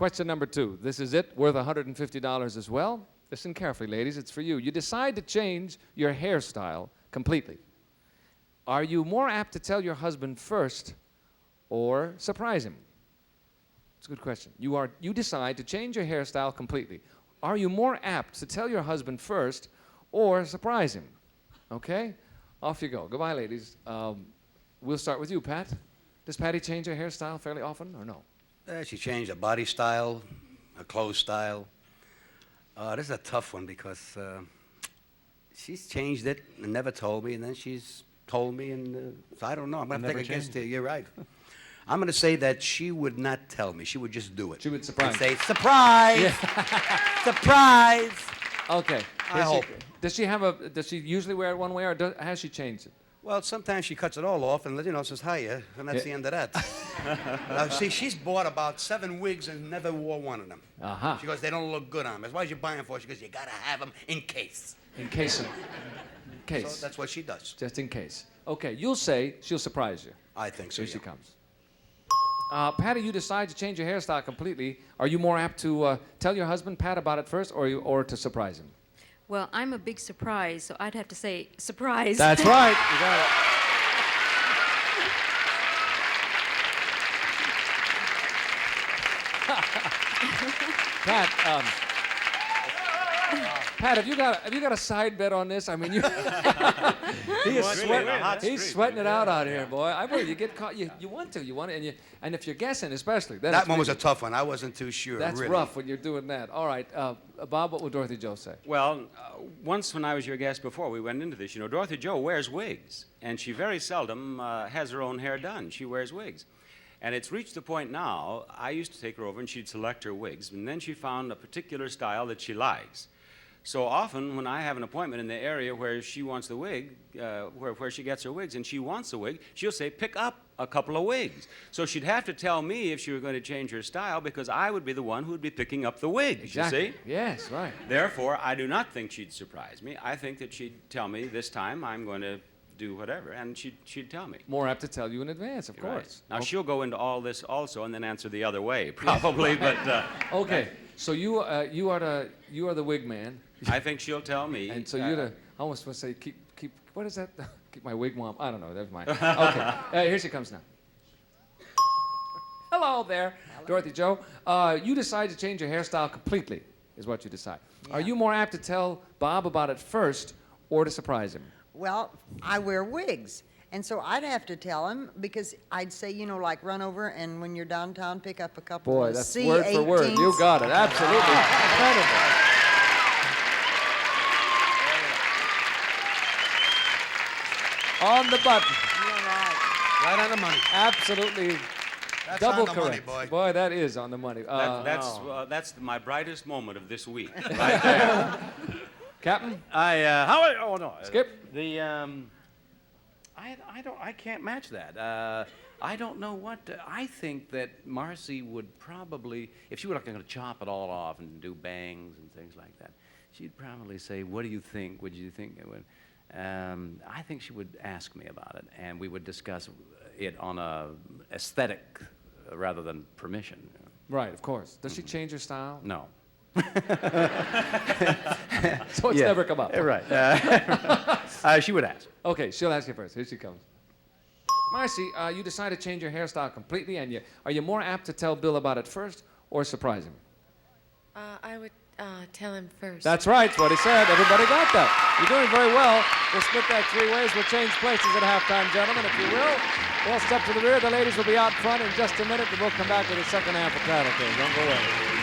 Question number 2. This is it, worth $150 as well. Listen carefully, ladies. It's for you. You decide to change your hairstyle completely. Are you more apt to tell your husband first or surprise him? It's a good question. You decide to change your hairstyle completely. Are you more apt to tell your husband first or surprise him? Okay? Off you go. Goodbye, ladies. We'll start with you, Pat. Does Patty change her hairstyle fairly often or no? She changed her body style, her clothes style. This is a tough one because she's changed it and never told me, and then she's told me, and so I don't know. I'm going to take a guess here. You're right. I'm going to say that she would not tell me. She would just do it. She would surprise. And say, surprise! Yeah. Surprise! Okay. I hope. Does she usually wear it one way, or has she changed it? Well, sometimes she cuts it all off and, says, hiya, and that's the end of that. Now, see, she's bought about 7 wigs and never wore one of them. Uh-huh. She goes, they don't look good on me. Why are you buying them for? She goes, you got to have them in case. In case. In case. So that's what she does. Just in case. Okay, you'll say she'll surprise you. I think so, Here she comes. Patty, you decide to change your hairstyle completely. Are you more apt to tell your husband, Pat, about it first, or to surprise him? Well, I'm a big surprise, so I'd have to say surprise. That's right. You got it. Pat, Pat, have you got a side bet on this? I mean, he's sweating it out here, boy. I believe you get caught. You want it, and if you're guessing, especially then that one was a tough one. I wasn't too sure. That's really rough when you're doing that. All right, Bob, what would Dorothy Joe say? Well, once when I was your guest before, we went into this. Dorothy Joe wears wigs, and she very seldom has her own hair done. She wears wigs. And it's reached the point now, I used to take her over and she'd select her wigs, and then she found a particular style that she likes. So often when I have an appointment in the area where she wants the wig, where she gets her wigs, and she wants a wig, she'll say, pick up a couple of wigs. So she'd have to tell me if she were going to change her style, because I would be the one who would be picking up the wigs, Exactly. you see? Yes, right. Therefore, I do not think she'd surprise me. I think that she'd tell me, this time I'm going to do whatever, and she'd tell me. More apt to tell you in advance, of course. Now, she'll go into all this also and then answer the other way, probably, but... Okay, so you are the wig man. I think she'll tell me. And so you're the, I almost want to say, keep, what is that? Keep my wig warm. I don't know, never mind. Okay, here she comes now. Hello there, hello. Dorothy Joe. You decide to change your hairstyle completely, is what you decide. Yeah. Are you more apt to tell Bob about it first or to surprise him? Well, I wear wigs, and so I'd have to tell him, because I'd say, like run over and when you're downtown, pick up a couple Boy, of that's C18s. word for word. You got it. Absolutely. Incredible. On the button. You're right. Right on the money. Absolutely. That's double on the correct. money, boy. Boy, that is on the money. That's my brightest moment of this week, right there. Captain? Skip? I can't match that. I don't know what, I think that Marcy would probably, if she were going to chop it all off and do bangs and things like that, she'd probably say, what do you think? Would you think it would? I think she would ask me about it, and we would discuss it on a aesthetic rather than permission. Right, of course. Does she change her style? No. So it's never come up. Right. She would ask. Okay, she'll ask you first. Here she comes. Marcy, you decide to change your hairstyle completely, and are you more apt to tell Bill about it first or surprise him? I would tell him first. That's right. That's what he said. Everybody got that. You're doing very well. We'll split that 3 ways. We'll change places at halftime, gentlemen, if you will. We'll step to the rear. The ladies will be out front in just a minute, and we'll come back with the second half of Tattletales. Don't go away.